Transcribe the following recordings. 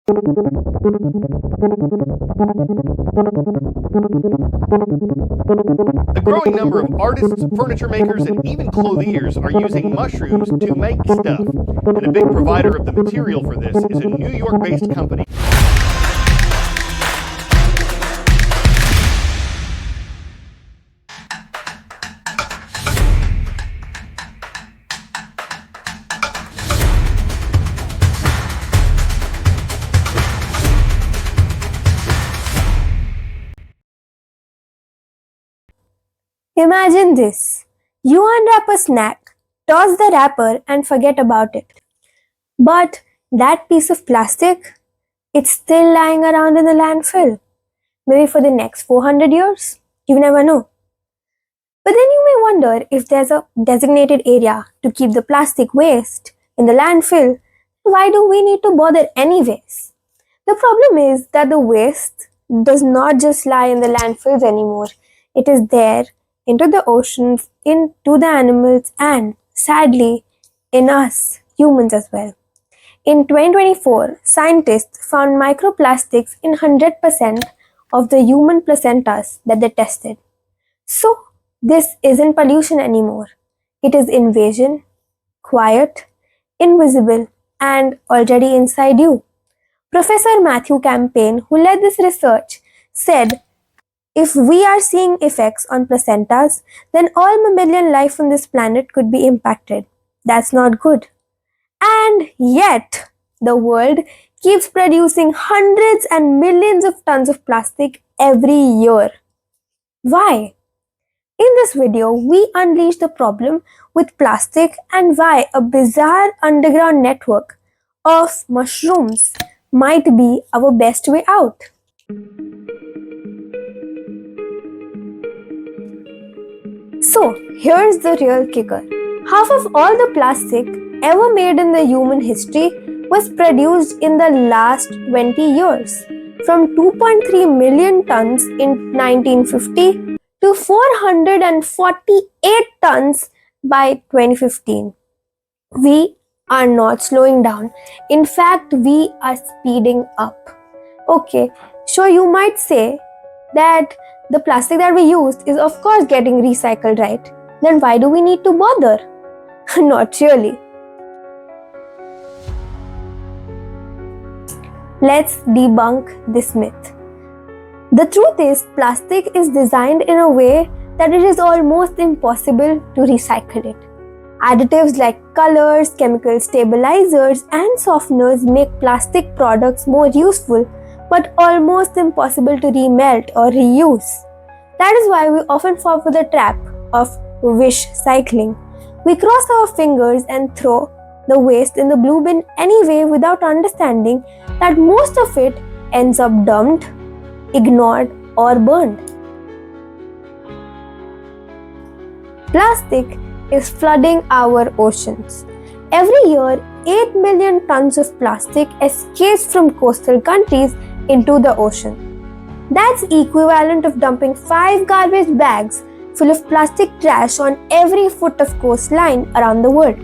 A growing number of artists, furniture makers, and even clothiers are using mushrooms to make stuff. And a big provider of the material for this is a New York-based company. Imagine this. You unwrap a snack, toss the wrapper and forget about it. But that piece of plastic, it's still lying around in the landfill. Maybe for the next 400 years? You never know. But then you may wonder if there's a designated area to keep the plastic waste in the landfill, why do we need to bother anyways? The problem is that the waste does not just lie in the landfills anymore. It is there, into the oceans, into the animals, and sadly, in us, humans as well. In 2024, scientists found microplastics in 100% of the human placentas that they tested. So, this isn't pollution anymore. It is invasion, quiet, invisible, and already inside you. Professor Matthew Campaign, who led this research, said, if we are seeing effects on placentas, then all mammalian life on this planet could be impacted. That's not good. And yet, the world keeps producing hundreds and millions of tons of plastic every year. Why? In this video, we unleash the problem with plastic and why a bizarre underground network of mushrooms might be our best way out. So, here's the real kicker. Half of all the plastic ever made in the human history was produced in the last 20 years, from 2.3 million tons in 1950 to 448 tons by 2015. We are not slowing down. In fact, we are speeding up. Okay, sure, you might say that the plastic that we used is of course getting recycled, right? Then why do we need to bother? Not really. Let's debunk this myth. The truth is, plastic is designed in a way that it is almost impossible to recycle it. Additives like colors, chemical stabilizers, and softeners make plastic products more useful but almost impossible to remelt or reuse. That is why we often fall for the trap of wish cycling. We cross our fingers and throw the waste in the blue bin anyway without understanding that most of it ends up dumped, ignored, or burned. Plastic is flooding our oceans. Every year, 8 million tons of plastic escapes from coastal countries into the ocean. That's equivalent of dumping 5 garbage bags full of plastic trash on every foot of coastline around the world.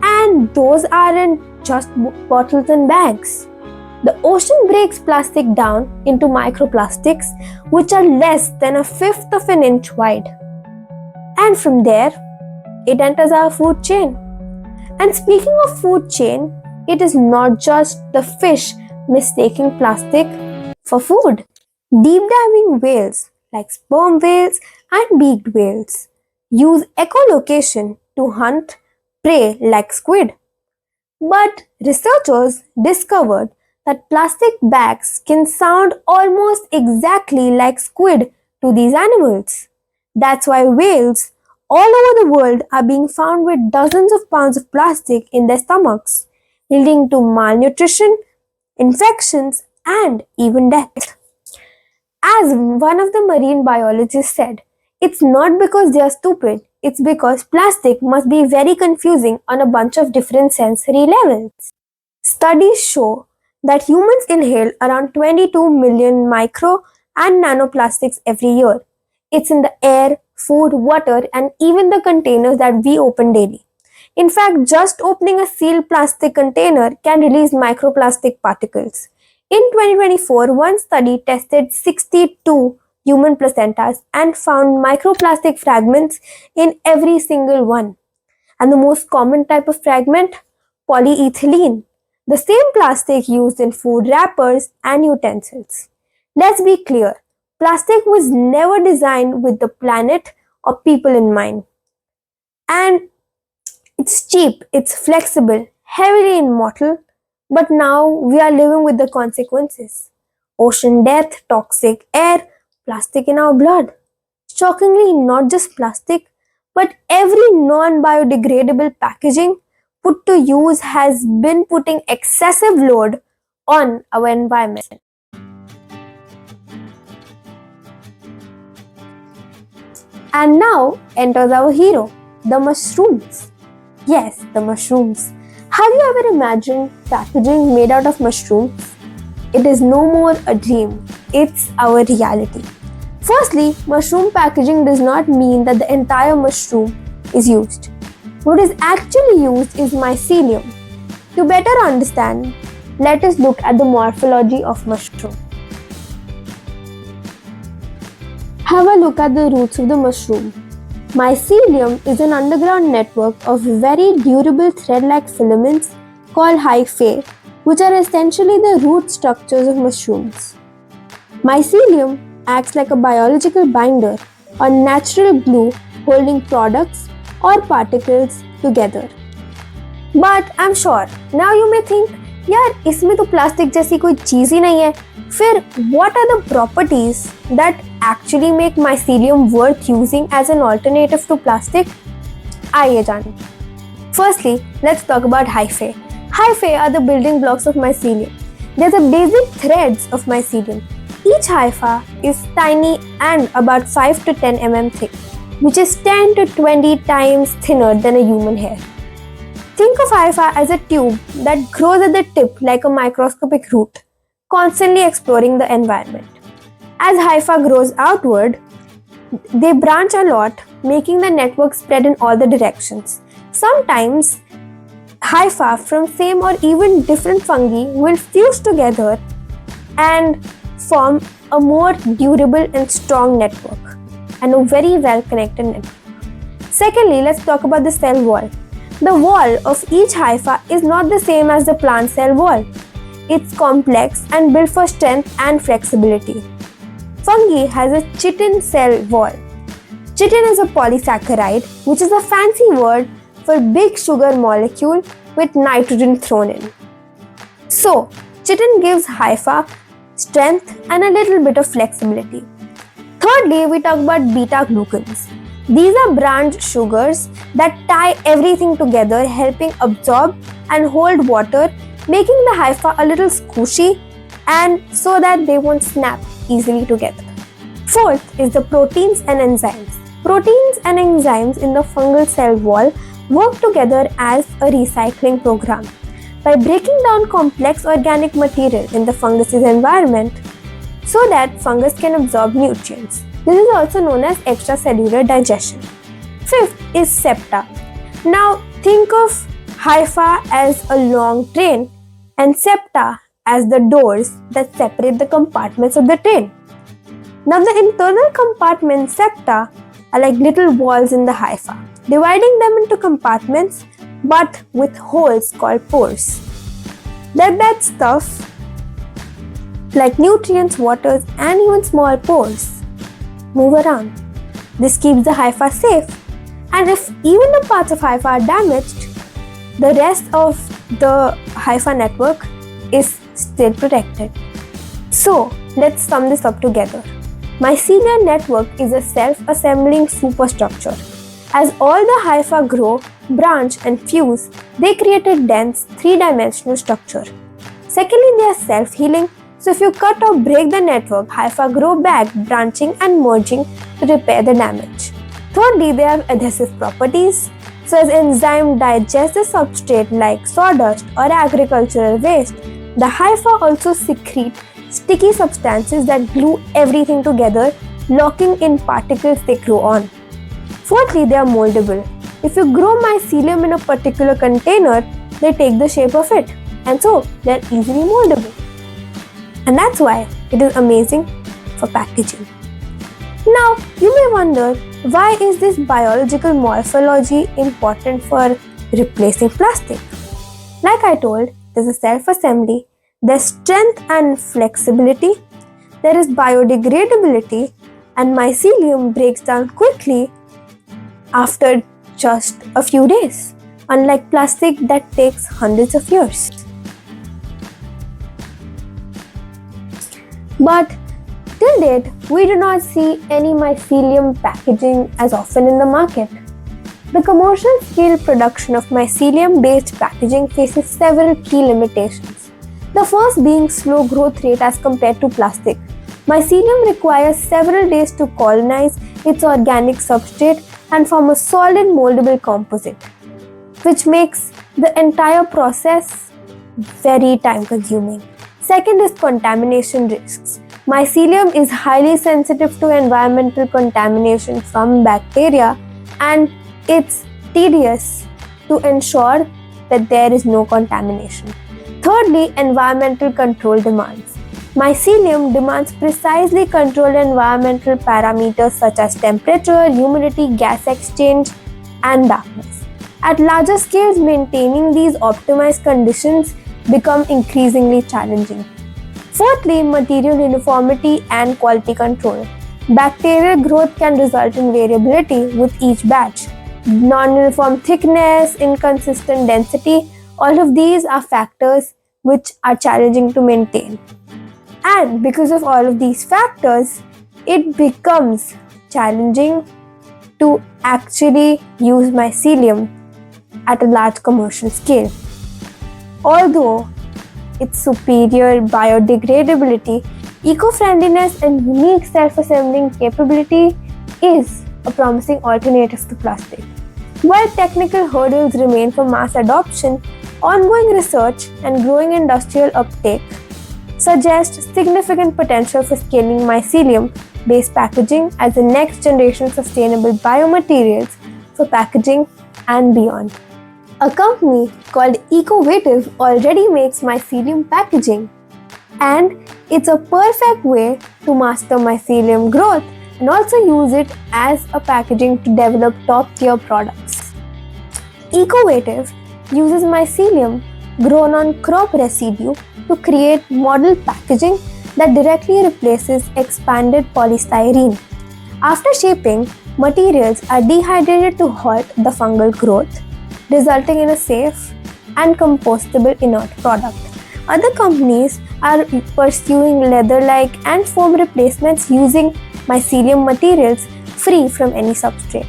And those aren't just bottles and bags. The ocean breaks plastic down into microplastics, which are less than a fifth of an inch wide. And from there, it enters our food chain. And speaking of food chain, it is not just the fish mistaking plastic for food. Deep diving whales like sperm whales and beaked whales use echolocation to hunt prey like squid. But researchers discovered that plastic bags can sound almost exactly like squid to these animals. That's why whales all over the world are being found with dozens of pounds of plastic in their stomachs, leading to malnutrition, infections, and even death. As one of the marine biologists said, it's not because they are stupid, it's because plastic must be very confusing on a bunch of different sensory levels. Studies show that humans inhale around 22 million micro and nanoplastics every year. It's in the air, food, water, and even the containers that we open daily. In fact, just opening a sealed plastic container can release microplastic particles. In 2024, one study tested 62 human placentas and found microplastic fragments in every single one. And the most common type of fragment? Polyethylene, the same plastic used in food wrappers and utensils. Let's be clear, plastic was never designed with the planet or people in mind. And it's cheap, it's flexible, heavily immortal, but now we are living with the consequences. Ocean death, toxic air, plastic in our blood. Shockingly, not just plastic, but every non biodegradable packaging put to use has been putting excessive load on our environment. And now enters our hero, the mushrooms. Yes, the mushrooms. Have you ever imagined packaging made out of mushrooms? It is no more a dream, it's our reality. Firstly, mushroom packaging does not mean that the entire mushroom is used. What is actually used is mycelium. To better understand, let us look at the morphology of mushroom. Have a look at the roots of the mushroom. Mycelium is an underground network of very durable thread-like filaments called hyphae, which are essentially the root structures of mushrooms. Mycelium acts like a biological binder or natural glue holding products or particles together. But I'm sure now you may think, यार इसमें तो plastic जैसी कोई चीज ही नहीं है. फिर what are the properties that actually make mycelium worth using as an alternative to plastic? आइए जानें. Firstly, let's talk about hyphae. Hyphae are the building blocks of mycelium. They're the basic threads of mycelium. Each hypha is tiny and about 5 to 10 mm thick, which is 10 to 20 times thinner than a human hair. Think of hypha as a tube that grows at the tip like a microscopic root, constantly exploring the environment. As hypha grows outward, they branch a lot, making the network spread in all the directions. Sometimes, hypha from same or even different fungi will fuse together and form a more durable and strong network, and a very well connected network. Secondly, let's talk about the cell wall. The wall of each hypha is not the same as the plant cell wall. It's complex and built for strength and flexibility. Fungi has a chitin cell wall. Chitin is a polysaccharide, which is a fancy word for big sugar molecule with nitrogen thrown in. So, chitin gives hypha strength and a little bit of flexibility. Thirdly, we talk about beta-glucans. These are branched sugars that tie everything together, helping absorb and hold water, making the hypha a little squishy and so that they won't snap easily together. Fourth is the proteins and enzymes. Proteins and enzymes in the fungal cell wall work together as a recycling program. By breaking down complex organic material in the fungus's environment so that fungus can absorb nutrients. This is also known as extracellular digestion. Fifth is septa. Now think of hypha as a long train and septa as the doors that separate the compartments of the train. Now the internal compartments, septa, are like little walls in the hypha, dividing them into compartments but with holes called pores. Let that stuff like nutrients, waters and even small pores move around. This keeps the hypha safe, and if even the parts of hypha are damaged, the rest of the hypha network is still protected. So let's sum this up together. Mycelium network is a self-assembling superstructure. As all the hypha grow, branch and fuse, they create a dense three-dimensional structure. Secondly, they are self-healing. So if you cut or break the network, hypha grow back, branching and merging to repair the damage. Thirdly, they have adhesive properties. So as enzyme digest the substrate like sawdust or agricultural waste, the hypha also secrete sticky substances that glue everything together, locking in particles they grow on. Fourthly, they are moldable. If you grow mycelium in a particular container, they take the shape of it, and so they are easily moldable. And that's why it is amazing for packaging. Now, you may wonder, why is this biological morphology important for replacing plastic? Like I told, there's a self-assembly, there's strength and flexibility, there is biodegradability, and mycelium breaks down quickly after just a few days, unlike plastic that takes hundreds of years. But till date, we do not see any mycelium packaging as often in the market. The commercial scale production of mycelium-based packaging faces several key limitations. The first being slow growth rate as compared to plastic. Mycelium requires several days to colonize its organic substrate and form a solid moldable composite, which makes the entire process very time consuming. Second is contamination risks. Mycelium is highly sensitive to environmental contamination from bacteria, and it's tedious to ensure that there is no contamination. Thirdly, environmental control demands. Mycelium demands precisely controlled environmental parameters such as temperature, humidity, gas exchange, and darkness. At larger scales, maintaining these optimized conditions become increasingly challenging. Fourthly, material uniformity and quality control. Bacterial growth can result in variability with each batch. Non-uniform thickness, inconsistent density, all of these are factors which are challenging to maintain. And because of all of these factors, it becomes challenging to actually use mycelium at a large commercial scale. Although its superior biodegradability, eco-friendliness, and unique self-assembling capability is a promising alternative to plastic. While technical hurdles remain for mass adoption, ongoing research and growing industrial uptake suggest significant potential for scaling mycelium-based packaging as the next generation sustainable biomaterials for packaging and beyond. A company called Ecovative already makes mycelium packaging, and it's a perfect way to master mycelium growth and also use it as a packaging to develop top-tier products. Ecovative uses mycelium grown on crop residue to create model packaging that directly replaces expanded polystyrene. After shaping, materials are dehydrated to halt the fungal growth, resulting in a safe and compostable inert product. Other companies are pursuing leather-like and foam replacements using mycelium materials free from any substrate.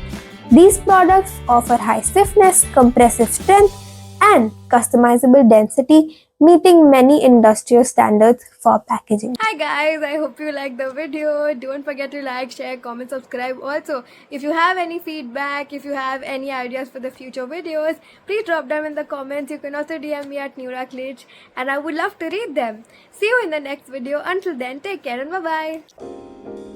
These products offer high stiffness, compressive strength, and customizable density, meeting many industrial standards for packaging. Hi guys, I hope you liked the video. Don't forget to like, share, comment, subscribe. Also, if you have any feedback, if you have any ideas for the future videos, please drop them in the comments. You can also DM me at Nuraklij, and I would love to read them. See you in the next video. Until then, take care and bye-bye.